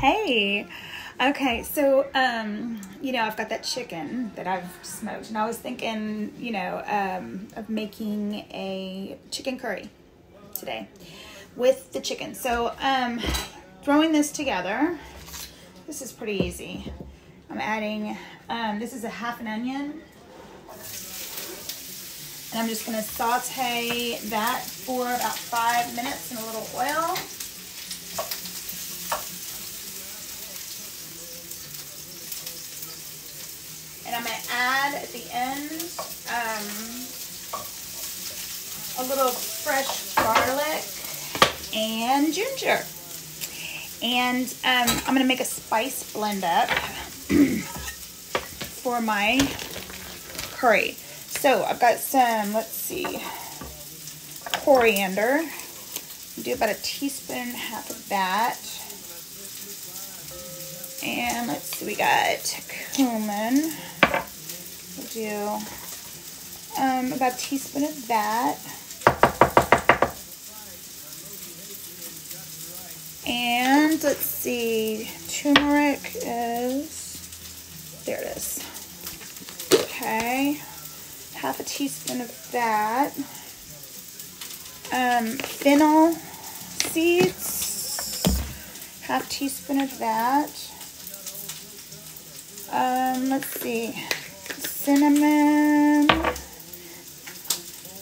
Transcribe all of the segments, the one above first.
Hey. Okay, so I've got that chicken that I've smoked, and I was thinking, of making a chicken curry today with the chicken. So throwing this together, this is pretty easy. I'm adding this is a half an onion, and I'm just going to saute that for about 5 minutes in a little oil. And I'm going to add at the end a little fresh garlic and ginger. And I'm going to make a spice blend up for my curry. So I've got some, let's see, coriander. I'll do about 1.5 teaspoons of that. And let's see, we got cumin. We'll do about 1 teaspoon of that. And let's see, turmeric is, there it is. Okay, 1/2 teaspoon of that. Fennel seeds, 1/2 teaspoon of that. Let's see, cinnamon,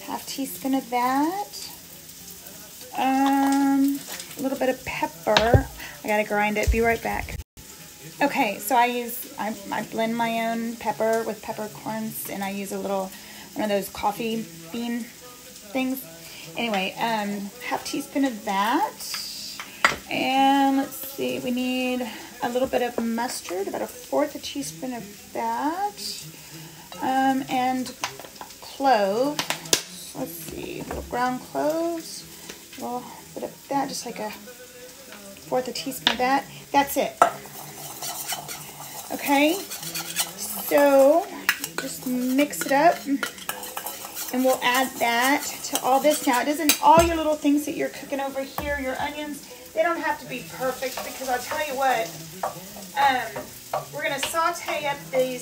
1/2 teaspoon of that. A little bit of pepper. I gotta grind it. Be right back. Okay, so I blend my own pepper with peppercorns, and I use one of those coffee bean things. Anyway, 1/2 teaspoon of that. And let's see, we need a little bit of mustard, about 1/4 teaspoon of that. And cloves. Let's see, little ground cloves. A little bit of that, just like 1/4 teaspoon of that. That's it. Okay, so just mix it up, and we'll add that to all this. Now, it doesn't, all your little things that you're cooking over here, your onions, they don't have to be perfect, because I'll tell you what, we're going to saute up the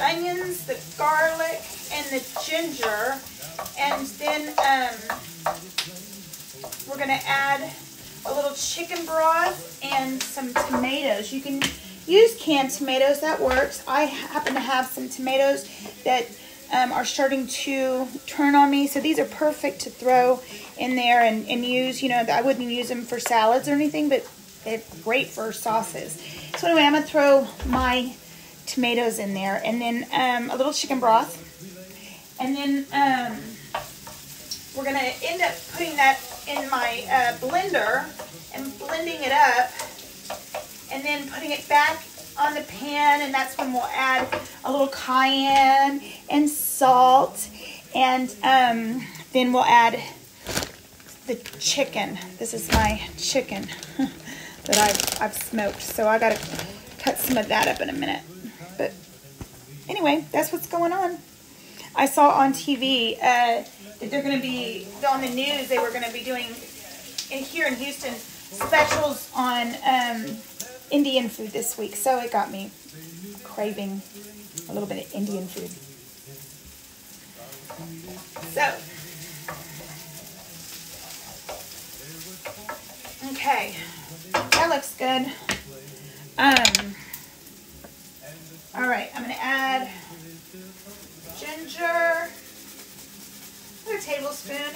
onions, the garlic, and the ginger, and then we're going to add a little chicken broth and some tomatoes. You can use canned tomatoes, that works. I happen to have some tomatoes that are starting to turn on me, so these are perfect to throw in there and use. I wouldn't use them for salads or anything, but they're great for sauces. So anyway, I'm going to throw my tomatoes in there, and then a little chicken broth, and then we're going to end up putting that in my blender and blending it up, and then putting it back on the pan, and that's when we'll add a little cayenne and salt, and then we'll add the chicken. This is my chicken that I've smoked, so I gotta cut some of that up in a minute. But anyway, that's what's going on. I saw on TV that they're going to be, on the news, they were going to be doing, here in Houston, specials on Indian food this week. So it got me craving a little bit of Indian food. So, okay, that looks good. All right, I'm going to add ginger, 1 tablespoon.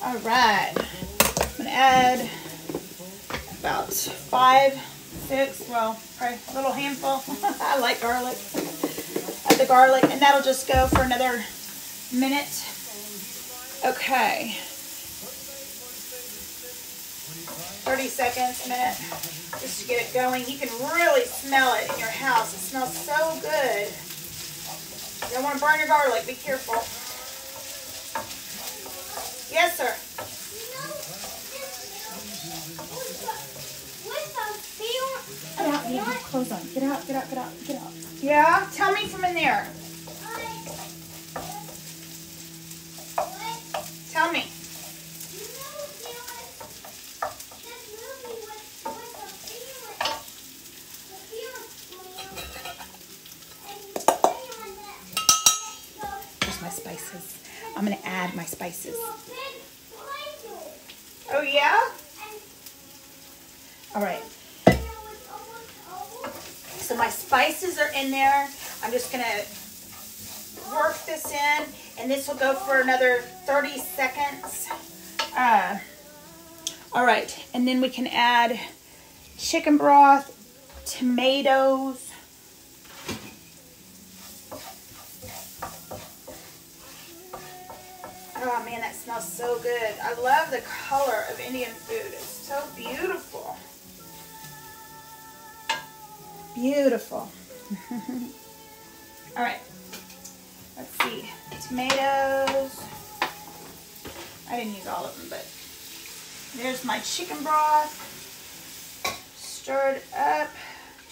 All right, I'm going to add about 5, 6, well, probably a little handful. I like garlic. Add the garlic, and that'll just go for another minute. Okay. 30 seconds, a minute, just to get it going. You can really smell it in your house. It smells so good. You don't want to burn your garlic. Be careful. Yes, sir. Get out, you have clothes on. Get out, get out, get out, get out. Yeah? Tell me from in there. Tell me. Here's my spices. I'm going to add my spices. Oh, yeah? All right. So my spices are in there. I'm just going to work this in, and this will go for another 30 seconds. All right, and then we can add chicken broth, tomatoes, oh man, that smells so good. I love the color of Indian food. It's so beautiful. Beautiful. All right, let's see. Tomatoes. I didn't use all of them, but there's my chicken broth. Stirred up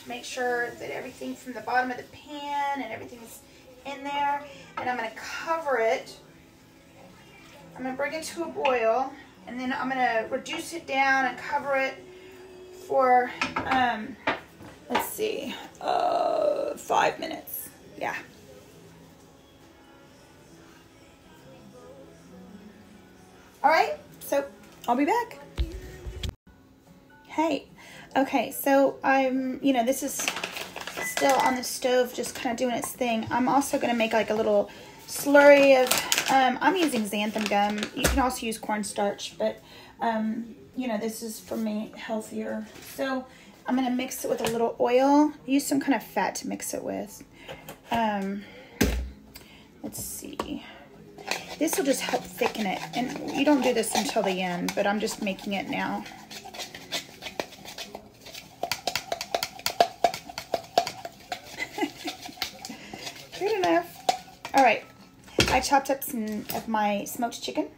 to make sure that everything from the bottom of the pan and everything's in there. And I'm going to cover it. I'm going to bring it to a boil, and then I'm going to reduce it down and cover it for, let's see, 5 minutes. Yeah. All right, so I'll be back. Hey, okay, so this is still on the stove, just kind of doing its thing. I'm also going to make like a little slurry of, I'm using xanthan gum. You can also use cornstarch, but, this is for me healthier. So I'm going to mix it with a little oil. Use some kind of fat to mix it with. Let's see. This will just help thicken it. And you don't do this until the end, but I'm just making it now. Good enough. All right. I chopped up some of my smoked chicken.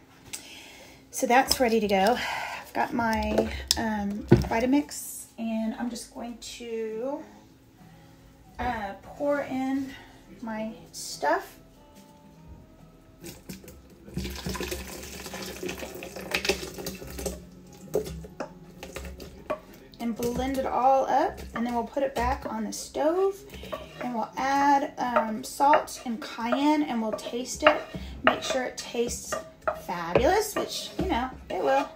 So that's ready to go. I've got my Vitamix, and I'm just going to pour in my stuff. And blend it all up, and then we'll put it back on the stove, and we'll add salt and cayenne, and we'll taste it. Make sure it tastes fabulous, which, it will.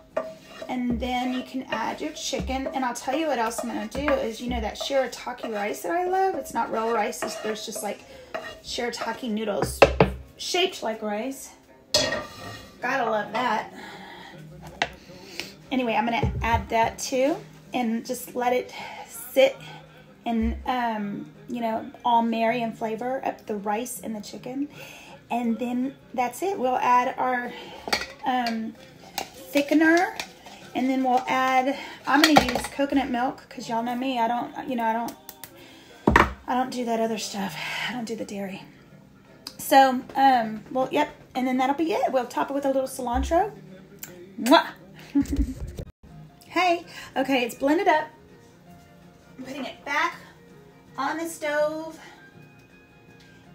And then you can add your chicken, and I'll tell you what else I'm going to do is, that Shiratake rice that I love. It's not real rice. There's just like Shiratake noodles shaped like rice. Gotta love that. Anyway, I'm going to add that too, and just let it sit and, all marry and flavor up the rice and the chicken. And then that's it. We'll add our thickener, and then we'll add, I'm going to use coconut milk, because y'all know me. I don't do that other stuff. I don't do the dairy. So, yep. And then that'll be it. We'll top it with a little cilantro. Mwah! Hey, okay, it's blended up. I'm putting it back on the stove,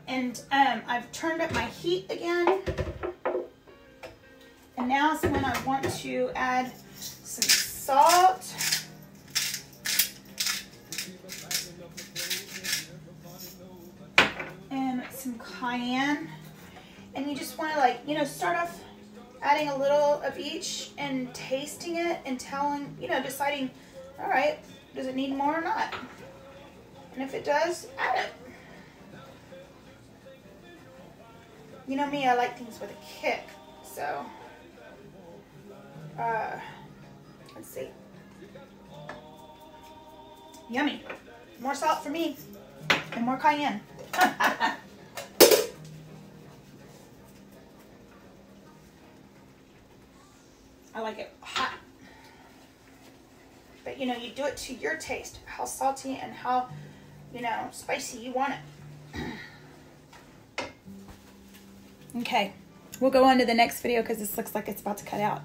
and I've turned up my heat again, and now is when I want to add some salt, and some cayenne, and you just want to start off adding a little of each and tasting it and deciding, all right, does it need more or not? And if it does, add it. You know me, I like things with a kick, so, let's see. Yummy. More salt for me and more cayenne. I like it hot. But you do it to your taste, how salty and how, spicy you want it. Okay, we'll go on to the next video because this looks like it's about to cut out.